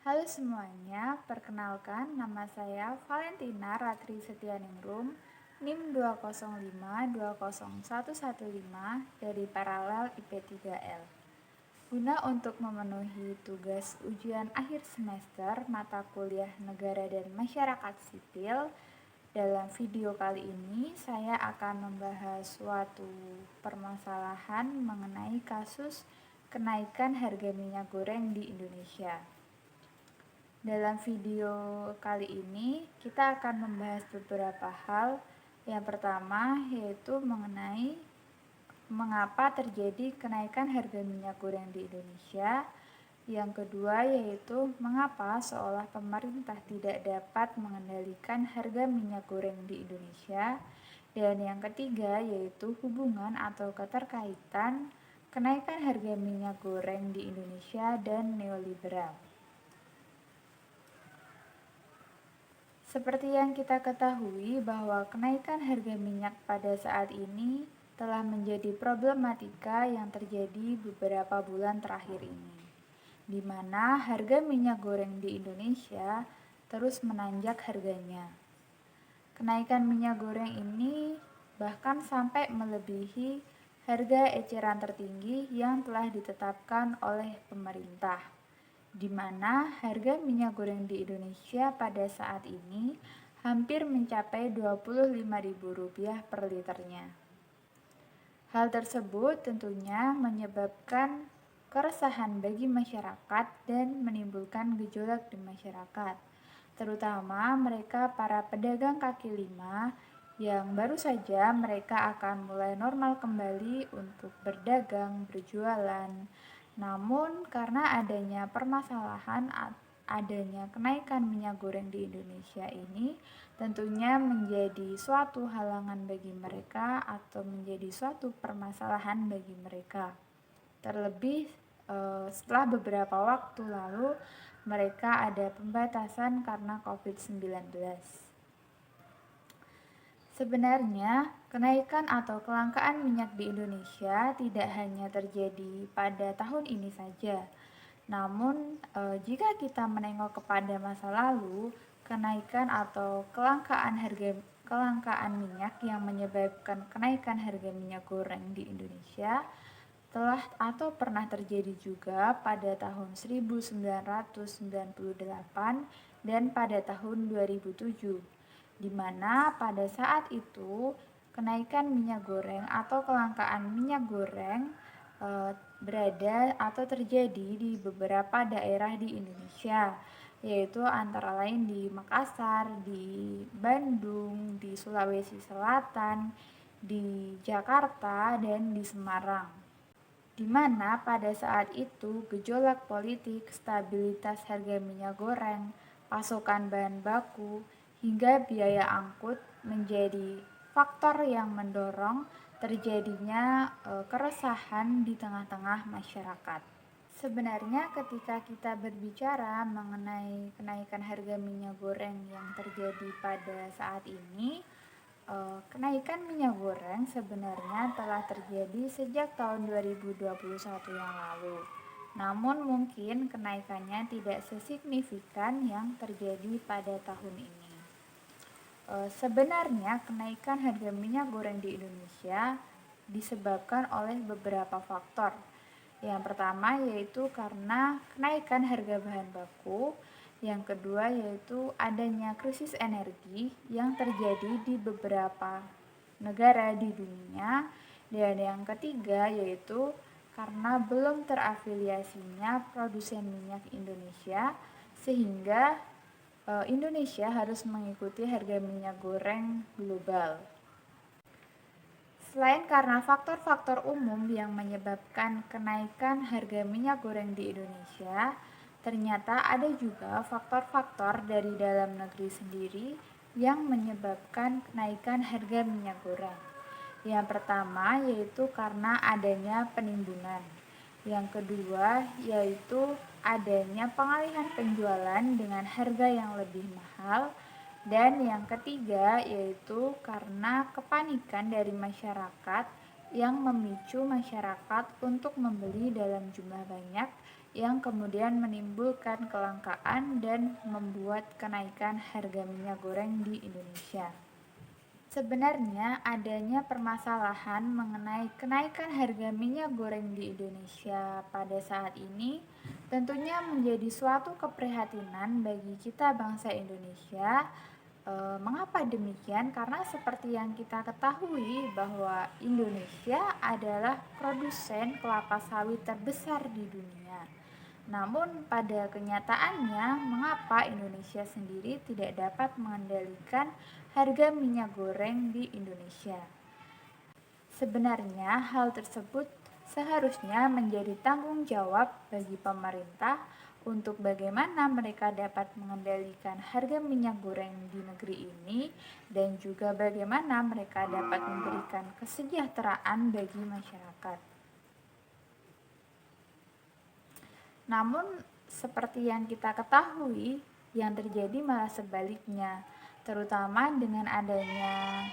Halo semuanya, perkenalkan nama saya Valentina Ratri Setianingrum, NIM 205201115 dari Paralel IP3L. Guna untuk memenuhi tugas ujian akhir semester mata kuliah Negara dan Masyarakat Sipil, dalam video kali ini saya akan membahas suatu permasalahan mengenai kasus kenaikan harga minyak goreng di Indonesia. Dalam video kali ini kita akan membahas beberapa hal. Yang pertama yaitu mengenai mengapa terjadi kenaikan harga minyak goreng di Indonesia. Yang kedua yaitu mengapa seolah pemerintah tidak dapat mengendalikan harga minyak goreng di Indonesia. Dan yang ketiga yaitu hubungan atau keterkaitan kenaikan harga minyak goreng di Indonesia dan neoliberal. Seperti yang kita ketahui bahwa kenaikan harga minyak pada saat ini telah menjadi problematika yang terjadi beberapa bulan terakhir ini, di mana harga minyak goreng di Indonesia terus menanjak harganya. Kenaikan minyak goreng ini bahkan sampai melebihi harga eceran tertinggi yang telah ditetapkan oleh pemerintah, di mana harga minyak goreng di Indonesia pada saat ini hampir mencapai Rp25.000 per liternya. Hal tersebut tentunya menyebabkan keresahan bagi masyarakat dan menimbulkan gejolak di masyarakat, terutama mereka para pedagang kaki lima yang baru saja mereka akan mulai normal kembali untuk berdagang, berjualan. Namun karena adanya permasalahan adanya kenaikan minyak goreng di Indonesia ini tentunya menjadi suatu halangan bagi mereka atau menjadi suatu permasalahan bagi mereka. Terlebih setelah beberapa waktu lalu mereka ada pembatasan karena COVID-19. Sebenarnya, kenaikan atau kelangkaan minyak di Indonesia tidak hanya terjadi pada tahun ini saja. Namun, jika kita menengok kepada masa lalu, kenaikan atau kelangkaan minyak yang menyebabkan kenaikan harga minyak goreng di Indonesia telah atau pernah terjadi juga pada tahun 1998 dan pada tahun 2007, di mana pada saat itu kenaikan minyak goreng atau kelangkaan minyak goreng berada atau terjadi di beberapa daerah di Indonesia, yaitu antara lain di Makassar, di Bandung, di Sulawesi Selatan, di Jakarta, dan di Semarang, di mana pada saat itu gejolak politik, stabilitas harga minyak goreng, pasokan bahan baku, hingga biaya angkut menjadi faktor yang mendorong terjadinya keresahan di tengah-tengah masyarakat. Sebenarnya ketika kita berbicara mengenai kenaikan harga minyak goreng yang terjadi pada saat ini, kenaikan minyak goreng sebenarnya telah terjadi sejak tahun 2021 yang lalu. Namun mungkin kenaikannya tidak sesignifikan yang terjadi pada tahun ini. Sebenarnya kenaikan harga minyak goreng di Indonesia disebabkan oleh beberapa faktor. Yang pertama yaitu karena kenaikan harga bahan baku. Yang kedua yaitu adanya krisis energi yang terjadi di beberapa negara di dunia. Dan yang ketiga yaitu karena belum terafiliasinya produsen minyak Indonesia, sehingga Indonesia harus mengikuti harga minyak goreng global. Selain karena faktor-faktor umum yang menyebabkan kenaikan harga minyak goreng di Indonesia, ternyata ada juga faktor-faktor dari dalam negeri sendiri yang menyebabkan kenaikan harga minyak goreng. Yang pertama yaitu karena adanya penimbunan. Yang kedua yaitu adanya pengalihan penjualan dengan harga yang lebih mahal. Dan yang ketiga yaitu karena kepanikan dari masyarakat yang memicu masyarakat untuk membeli dalam jumlah banyak yang kemudian menimbulkan kelangkaan dan membuat kenaikan harga minyak goreng di Indonesia. Sebenarnya adanya permasalahan mengenai kenaikan harga minyak goreng di Indonesia pada saat ini tentunya menjadi suatu keprihatinan bagi kita bangsa Indonesia. Mengapa demikian? Karena seperti yang kita ketahui bahwa Indonesia adalah produsen kelapa sawit terbesar di dunia. Namun pada kenyataannya, mengapa Indonesia sendiri tidak dapat mengendalikan harga minyak goreng di Indonesia? Sebenarnya hal tersebut seharusnya menjadi tanggung jawab bagi pemerintah untuk bagaimana mereka dapat mengendalikan harga minyak goreng di negeri ini dan juga bagaimana mereka dapat memberikan kesejahteraan bagi masyarakat. Namun seperti yang kita ketahui, yang terjadi malah sebaliknya, terutama dengan adanya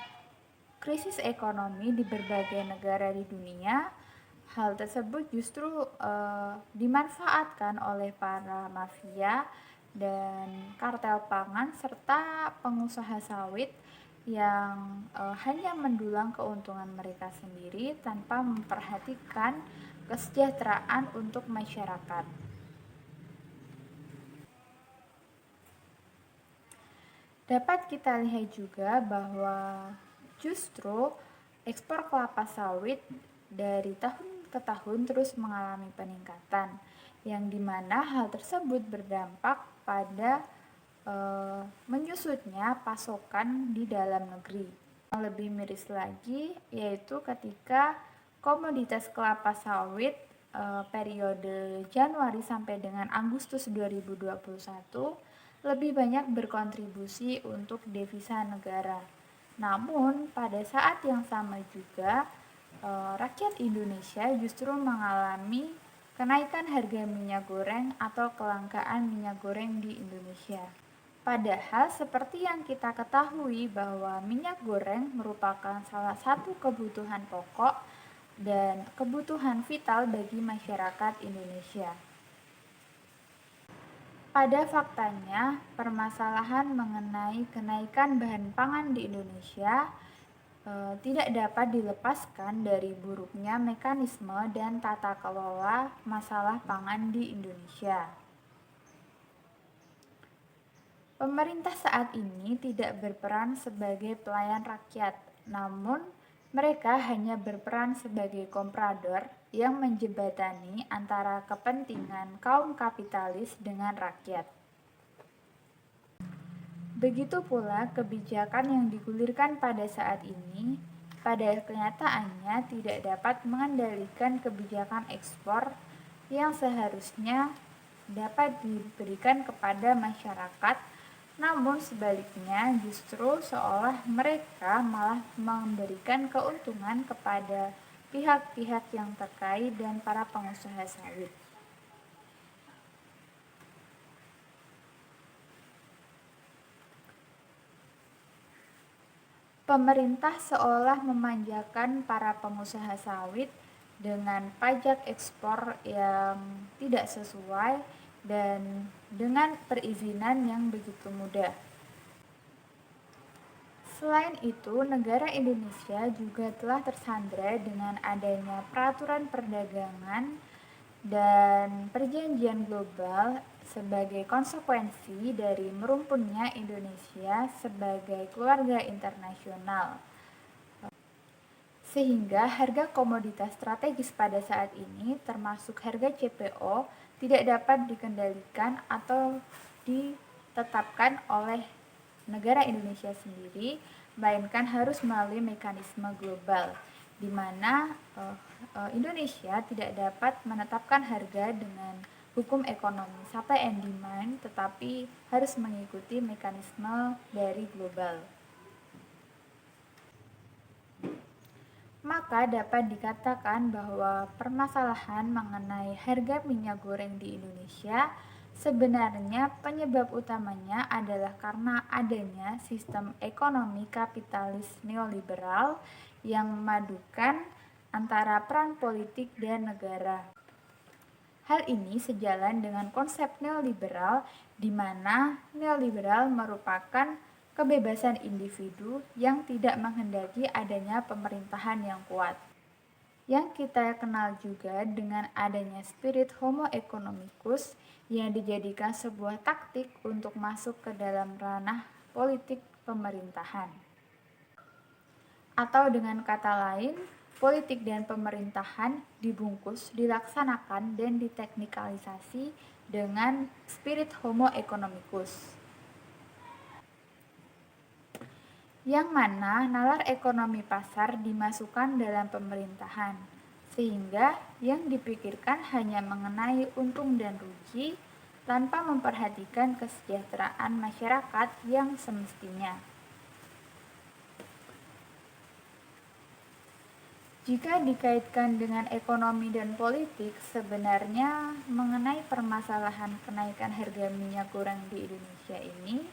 krisis ekonomi di berbagai negara di dunia. Hal tersebut justru dimanfaatkan oleh para mafia dan kartel pangan serta pengusaha sawit yang hanya mendulang keuntungan mereka sendiri tanpa memperhatikan kesejahteraan untuk masyarakat. Dapat kita lihat juga bahwa justru ekspor kelapa sawit dari tahun ke tahun terus mengalami peningkatan, yang dimana hal tersebut berdampak pada menyusutnya pasokan di dalam negeri. Yang lebih miris lagi yaitu ketika komoditas kelapa sawit periode Januari sampai dengan Agustus 2021 lebih banyak berkontribusi untuk devisa negara. Namun pada saat yang sama juga rakyat Indonesia justru mengalami kenaikan harga minyak goreng atau kelangkaan minyak goreng di Indonesia. Padahal seperti yang kita ketahui bahwa minyak goreng merupakan salah satu kebutuhan pokok dan kebutuhan vital bagi masyarakat Indonesia. Pada faktanya, permasalahan mengenai kenaikan bahan pangan di Indonesia tidak dapat dilepaskan dari buruknya mekanisme dan tata kelola masalah pangan di Indonesia. Pemerintah saat ini tidak berperan sebagai pelayan rakyat, namun mereka hanya berperan sebagai komprador yang menjembatani antara kepentingan kaum kapitalis dengan rakyat. Begitu pula kebijakan yang digulirkan pada saat ini, pada kenyataannya tidak dapat mengendalikan kebijakan ekspor yang seharusnya dapat diberikan kepada masyarakat. Namun sebaliknya justru seolah mereka malah memberikan keuntungan kepada pihak-pihak yang terkait dan para pengusaha sawit. Pemerintah seolah memanjakan para pengusaha sawit dengan pajak ekspor yang tidak sesuai dan dengan perizinan yang begitu mudah. Selain itu, negara Indonesia juga telah tersandra dengan adanya peraturan perdagangan dan perjanjian global sebagai konsekuensi dari merumpunnya Indonesia sebagai keluarga internasional. Sehingga harga komoditas strategis pada saat ini termasuk harga CPO tidak dapat dikendalikan atau ditetapkan oleh negara Indonesia sendiri, melainkan harus melalui mekanisme global, di mana Indonesia tidak dapat menetapkan harga dengan hukum ekonomi supply and demand, tetapi harus mengikuti mekanisme dari global. Maka dapat dikatakan bahwa permasalahan mengenai harga minyak goreng di Indonesia sebenarnya penyebab utamanya adalah karena adanya sistem ekonomi kapitalis neoliberal yang memadukan antara peran politik dan negara. Hal ini sejalan dengan konsep neoliberal, di mana neoliberal merupakan kebebasan individu yang tidak menghendaki adanya pemerintahan yang kuat. Yang kita kenal juga dengan adanya spirit homo economicus yang dijadikan sebuah taktik untuk masuk ke dalam ranah politik pemerintahan. Atau dengan kata lain, politik dan pemerintahan dibungkus, dilaksanakan, dan diteknikalisasi dengan spirit homo economicus. Yang mana nalar ekonomi pasar dimasukkan dalam pemerintahan, sehingga yang dipikirkan hanya mengenai untung dan rugi tanpa memperhatikan kesejahteraan masyarakat yang semestinya. Jika dikaitkan dengan ekonomi dan politik, sebenarnya mengenai permasalahan kenaikan harga minyak goreng di Indonesia ini,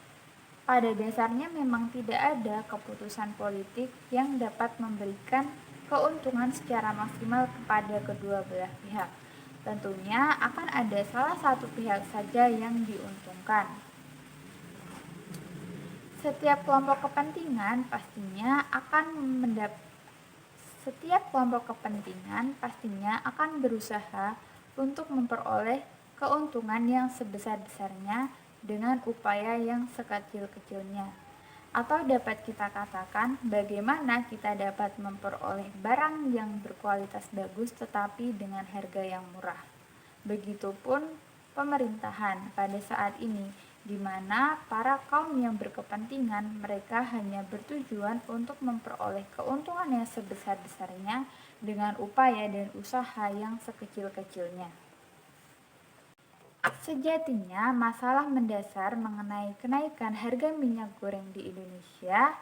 pada dasarnya memang tidak ada keputusan politik yang dapat memberikan keuntungan secara maksimal kepada kedua belah pihak. Tentunya akan ada salah satu pihak saja yang diuntungkan. Setiap kelompok kepentingan pastinya akan berusaha untuk memperoleh keuntungan yang sebesar-besarnya dengan upaya yang sekecil-kecilnya. Atau dapat kita katakan bagaimana kita dapat memperoleh barang yang berkualitas bagus tetapi dengan harga yang murah. Begitupun pemerintahan pada saat ini, di mana para kaum yang berkepentingan mereka hanya bertujuan untuk memperoleh keuntungan yang sebesar-besarnya dengan upaya dan usaha yang sekecil-kecilnya. Sejatinya, masalah mendasar mengenai kenaikan harga minyak goreng di Indonesia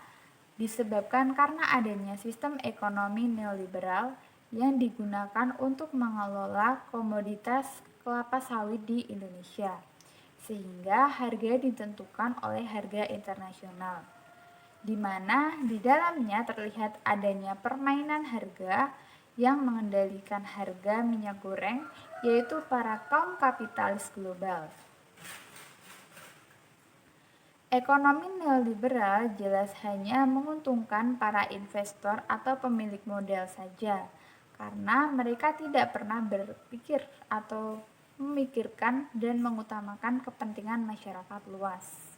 disebabkan karena adanya sistem ekonomi neoliberal yang digunakan untuk mengelola komoditas kelapa sawit di Indonesia, sehingga harga ditentukan oleh harga internasional, di mana di dalamnya terlihat adanya permainan harga yang mengendalikan harga minyak goreng, yaitu para kaum kapitalis global. Ekonomi neoliberal jelas hanya menguntungkan para investor atau pemilik modal saja, karena mereka tidak pernah berpikir atau memikirkan dan mengutamakan kepentingan masyarakat luas.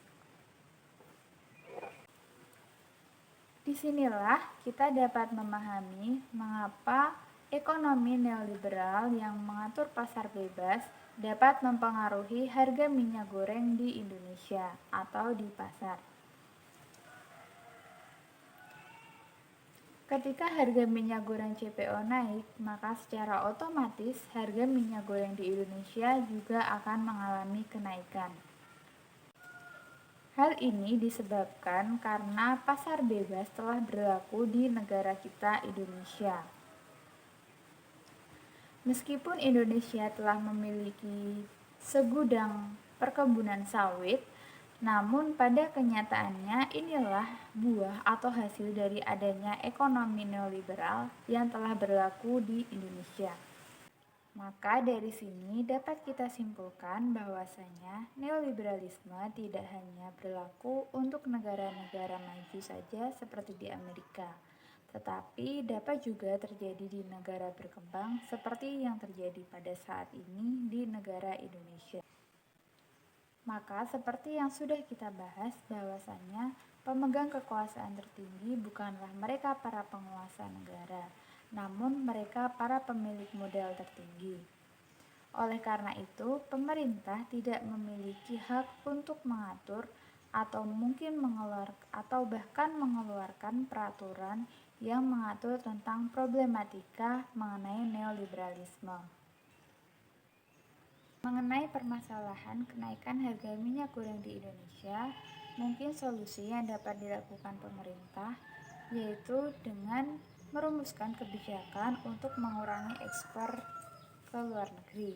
Disinilah kita dapat memahami mengapa ekonomi neoliberal yang mengatur pasar bebas dapat mempengaruhi harga minyak goreng di Indonesia atau di pasar. Ketika harga minyak goreng CPO naik, maka secara otomatis harga minyak goreng di Indonesia juga akan mengalami kenaikan. Hal ini disebabkan karena pasar bebas telah berlaku di negara kita Indonesia. Meskipun Indonesia telah memiliki segudang perkebunan sawit, namun pada kenyataannya inilah buah atau hasil dari adanya ekonomi neoliberal yang telah berlaku di Indonesia. Maka dari sini dapat kita simpulkan bahwasanya neoliberalisme tidak hanya berlaku untuk negara-negara maju saja seperti di Amerika, tetapi dapat juga terjadi di negara berkembang seperti yang terjadi pada saat ini di negara Indonesia. Maka seperti yang sudah kita bahas bahwasanya pemegang kekuasaan tertinggi bukanlah mereka para penguasa negara, namun mereka para pemilik modal tertinggi. Oleh karena itu, pemerintah tidak memiliki hak untuk mengatur atau bahkan mengeluarkan peraturan yang mengatur tentang problematika mengenai neoliberalisme. Mengenai permasalahan kenaikan harga minyak goreng di Indonesia, mungkin solusi yang dapat dilakukan pemerintah yaitu dengan merumuskan kebijakan untuk mengurangi ekspor ke luar negeri.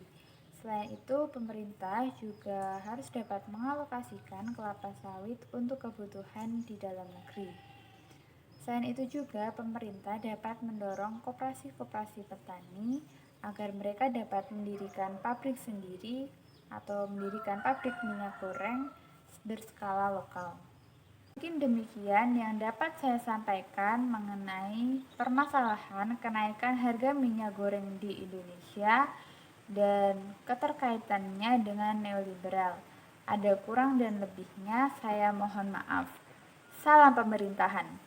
Selain itu, pemerintah juga harus dapat mengalokasikan kelapa sawit untuk kebutuhan di dalam negeri. Selain itu juga pemerintah dapat mendorong koperasi-koperasi petani agar mereka dapat mendirikan pabrik sendiri atau mendirikan pabrik minyak goreng berskala lokal. Mungkin demikian yang dapat saya sampaikan mengenai permasalahan kenaikan harga minyak goreng di Indonesia dan keterkaitannya dengan neoliberal. Ada kurang dan lebihnya, saya mohon maaf. Salam pemerintahan.